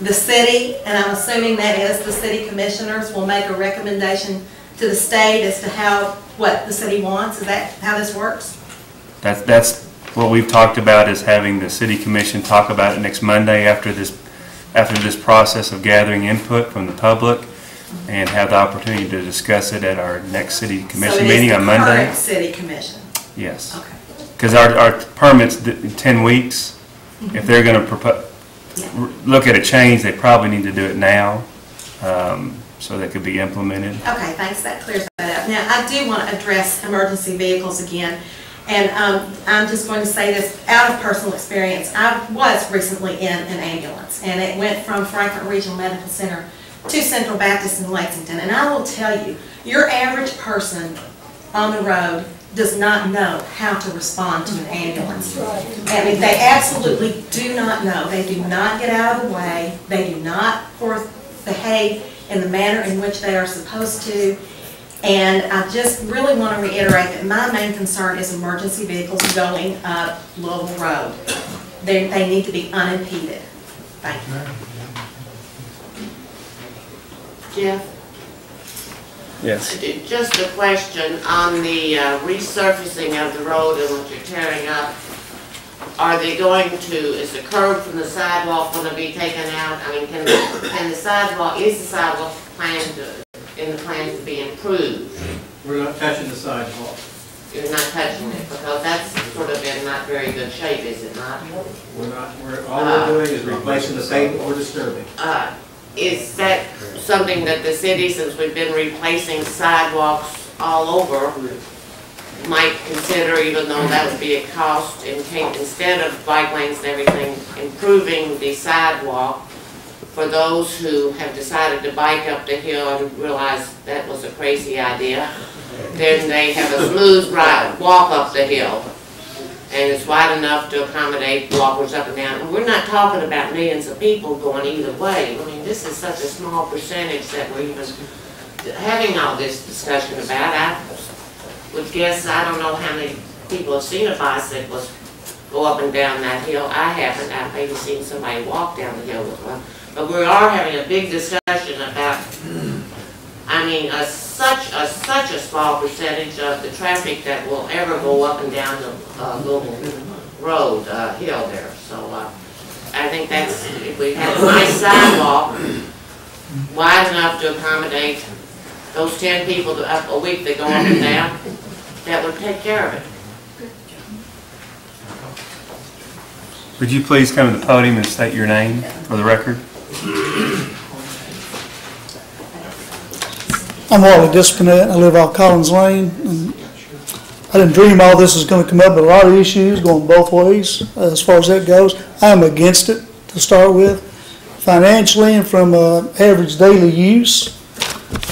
The city, and I'm assuming that is the city commissioners, will make a recommendation to the state as to what the city wants? Is that how this works? That's what we've talked about, is having the city commission talk about it next Monday after this process of gathering input from the public, and have the opportunity to discuss it at our next city commission meeting on Monday. So it is the current city commission? Yes. Okay. Because our permit's 10 weeks. If they're going to look at a change, they probably need to do it now, so that it could be implemented. Okay, thanks, that clears that up. Now, I do want to address emergency vehicles again, and I'm just going to say this out of personal experience. I was recently in an ambulance, and it went from Frankfort Regional Medical Center to Central Baptist in Lexington, and I will tell you, your average person on the road does not know how to respond to an ambulance. I mean, they absolutely do not know. They do not get out of the way. They do not behave in the manner in which they are supposed to. And I just really want to reiterate that my main concern is emergency vehicles going up Louisville Road. They need to be unimpeded. Thank you. Jeff? Yes. Just a question on the resurfacing of the road and what you're tearing up. Are they going to, is the curb from the sidewalk going to be taken out? I mean, can the sidewalk, is the sidewalk in the plans to be improved? We're not touching the sidewalk. You're not touching it, because that's sort of in not very good shape, is it not? We're not, all we're doing is replacing the pavement or disturbing. Is that something that the city, since we've been replacing sidewalks all over, might consider, even though that would be a cost, instead of bike lanes and everything, improving the sidewalk for those who have decided to bike up the hill and realize that was a crazy idea, then they have a smooth walk up the hill. And it's wide enough to accommodate walkers up and down. And we're not talking about millions of people going either way. I mean, this is such a small percentage that we're even having all this discussion about. I would guess, I don't know how many people have seen a bicyclist go up and down that hill. I haven't. I've maybe seen somebody walk down the hill with one. But we are having a big discussion about, I mean, such a small percentage of the traffic that will ever go up and down the Louisville Road hill there. So I think that's, if we have a nice sidewalk wide enough to accommodate those 10 people a week that go up and down, that would take care of it. Would you please come to the podium and state your name for the record? I'm Wally Disconnect. I live off Collins Lane. And I didn't dream all this was going to come up, but a lot of issues going both ways as far as that goes. I'm against it to start with, financially and from average daily use.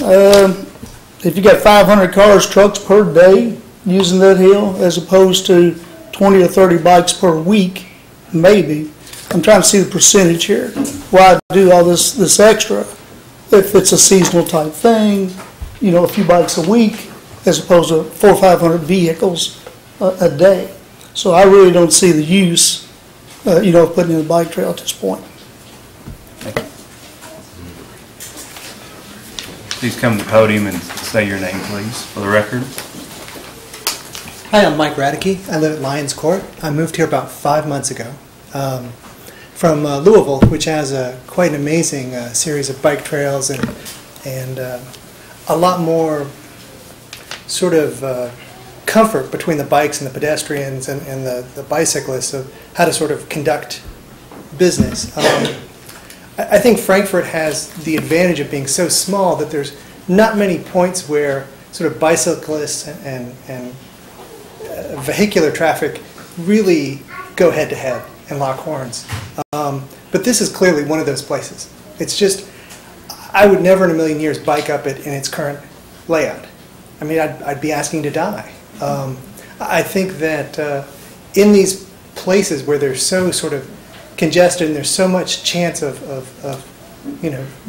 If you got 500 cars, trucks per day using that hill, as opposed to 20 or 30 bikes per week, maybe. I'm trying to see the percentage here. Why do all this extra if it's a seasonal type thing, you know, a few bikes a week, as opposed to 400 or 500 vehicles a day. So I really don't see the use, you know, of putting in a bike trail at this point. Thank you. Please come to the podium and say your name, please, for the record. Hi, I'm Mike Radicke. I live at Lions Court. I moved here about 5 months ago from Louisville, which has quite an amazing series of bike trails and a lot more sort of comfort between the bikes and the pedestrians and the bicyclists of how to sort of conduct business. I think Frankfort has the advantage of being so small that there's not many points where sort of bicyclists and vehicular traffic really go head to head and lock horns. But this is clearly one of those places. It's just, I would never in a million years bike up it in its current layout. I mean, I'd be asking to die. I think that in these places where they're so sort of congested and there's so much chance of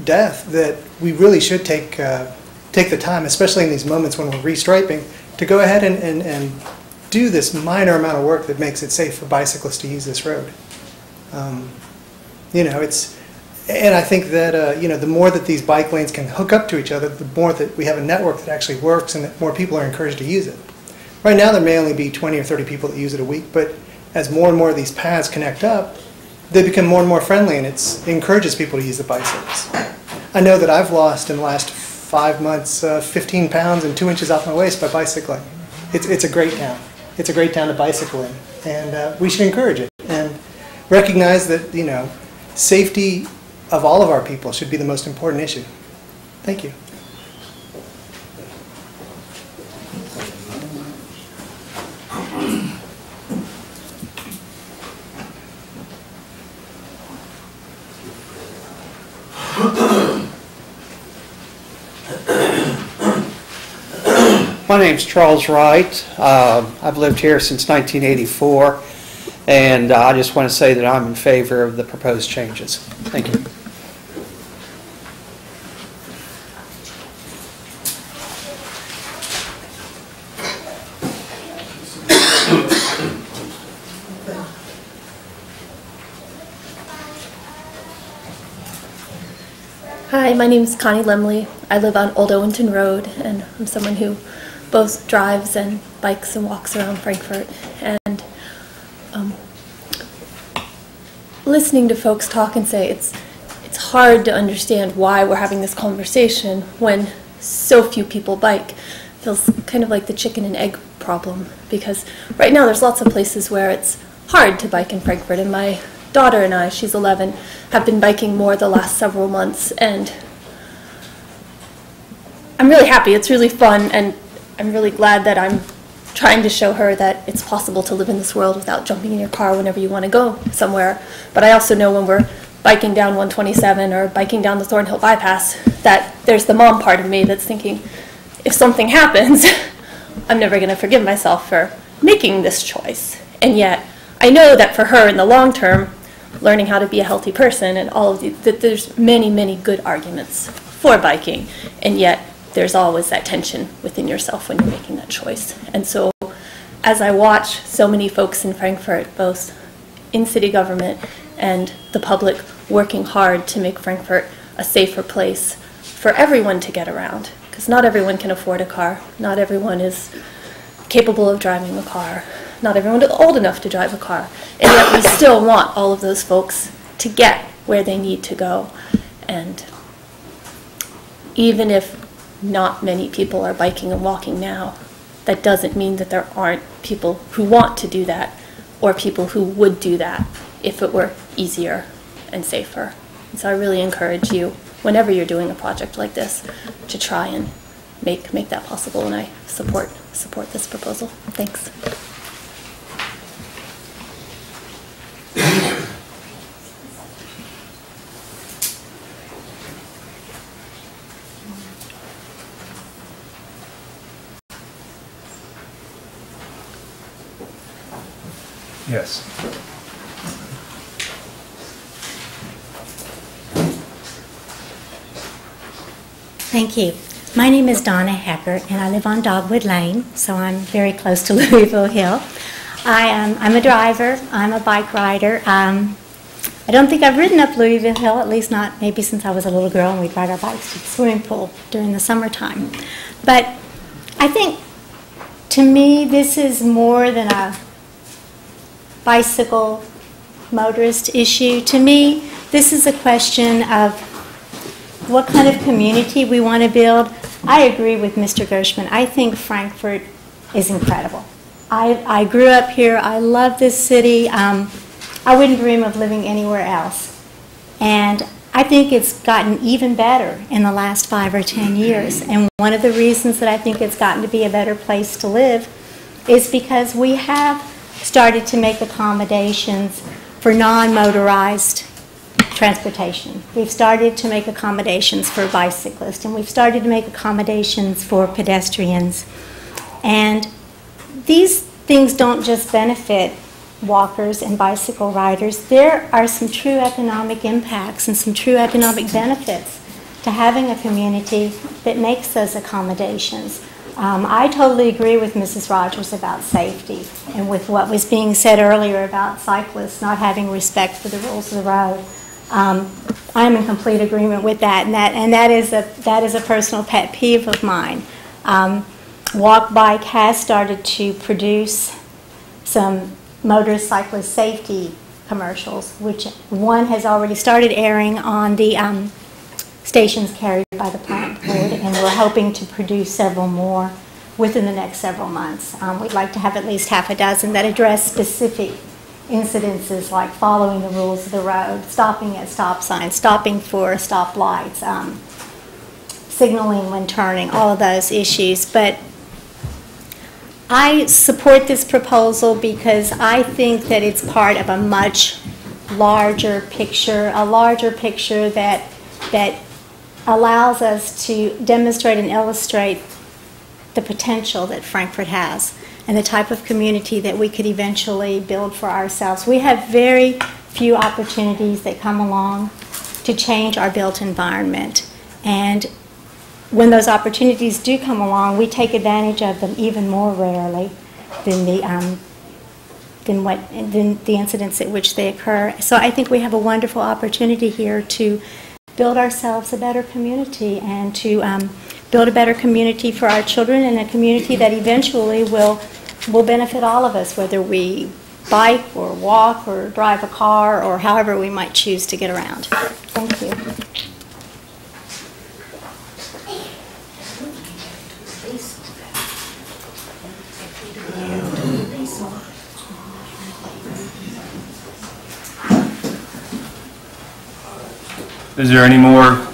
death, that we really should take the time, especially in these moments when we're restriping, to go ahead and do this minor amount of work that makes it safe for bicyclists to use this road. And I think that the more that these bike lanes can hook up to each other, the more that we have a network that actually works and that more people are encouraged to use it. Right now there may only be 20 or 30 people that use it a week, but as more and more of these paths connect up, they become more and more friendly, and it encourages people to use the bicycles. I know that I've lost in the last 5 months 15 pounds and 2 inches off my waist by bicycling. It's a great town. It's a great town to bicycle in, and we should encourage it and recognize that safety of all of our people should be the most important issue. Thank you. My name's Charles Wright. I've lived here since 1984, and I just want to say that I'm in favor of the proposed changes. Thank you. Hi, my name is Connie Lemley. I live on Old Owenton Road, and I'm someone who both drives and bikes and walks around Frankfort. And listening to folks talk and say it's hard to understand why we're having this conversation when so few people bike feels kind of like the chicken and egg problem, because right now there's lots of places where it's hard to bike in Frankfort, and my daughter and I, she's 11, have been biking more the last several months, and I'm really happy. It's really fun, and I'm really glad that I'm trying to show her that it's possible to live in this world without jumping in your car whenever you want to go somewhere. But I also know when we're biking down 127 or biking down the Thornhill bypass that there's the mom part of me that's thinking, if something happens, I'm never going to forgive myself for making this choice. And yet, I know that for her in the long term, learning how to be a healthy person and all of that there's many, many good arguments for biking, and yet there's always that tension within yourself when you're making that choice. And so as I watch so many folks in Frankfort, both in city government and the public, working hard to make Frankfort a safer place for everyone to get around, because not everyone can afford a car, not everyone is capable of driving a car, not everyone is old enough to drive a car, and yet we still want all of those folks to get where they need to go. And even if not many people are biking and walking now, that doesn't mean that there aren't people who want to do that, or people who would do that if it were easier and safer. And so I really encourage you, whenever you're doing a project like this, to try and make that possible, and I support this proposal. Thanks. Yes. Thank you. My name is Donna Hackert, and I live on Dogwood Lane, so I'm very close to Louisville Hill. I'm a driver. I'm a bike rider. I don't think I've ridden up Louisville Hill, at least not maybe since I was a little girl and we'd ride our bikes to the swimming pool during the summertime. But I think to me, this is more than a bicycle motorist issue. To me, this is a question of what kind of community we want to build. I agree with Mr. Gershman. I think Frankfort is incredible. I grew up here. I love this city. I wouldn't dream of living anywhere else. And I think it's gotten even better in the last 5 or 10 years. And one of the reasons that I think it's gotten to be a better place to live is because we have started to make accommodations for non-motorized transportation. We've started to make accommodations for bicyclists, and we've started to make accommodations for pedestrians. And these things don't just benefit walkers and bicycle riders. There are some true economic impacts and some true economic benefits to having a community that makes those accommodations. I totally agree with Mrs. Rogers about safety and with what was being said earlier about cyclists not having respect for the rules of the road. I'm in complete agreement with that, and that is a personal pet peeve of mine. Walk Bike has started to produce some motorcyclist safety commercials, which one has already started airing on the stations carried by the plant board, and we're hoping to produce several more within the next several months. We'd like to have at least half a dozen that address specific incidences like following the rules of the road, stopping at stop signs, stopping for stoplights, signaling when turning, all of those issues. But I support this proposal because I think that it's part of a much larger picture, that allows us to demonstrate and illustrate the potential that Frankfort has and the type of community that we could eventually build for ourselves. We have very few opportunities that come along to change our built environment. And when those opportunities do come along, we take advantage of them even more rarely than the incidents at which they occur. So I think we have a wonderful opportunity here to build ourselves a better community and to build a better community for our children, and a community that eventually will benefit all of us, whether we bike or walk or drive a car or however we might choose to get around. Thank you. Is there any more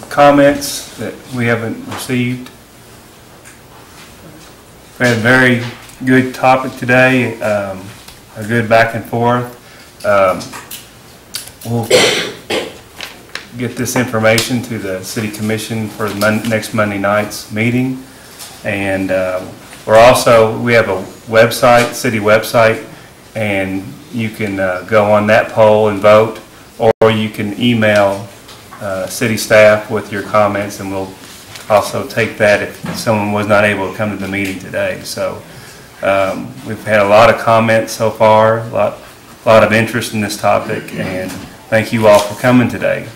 comments that we haven't received? We had a very good topic today, a good back and forth. We'll get this information to the City Commission for the next Monday night's meeting. And we have a website, city website, and you can go on that poll and vote, or you can email city staff with your comments, and we'll also take that if someone was not able to come to the meeting today. So we've had a lot of comments so far, a lot of interest in this topic, and thank you all for coming today.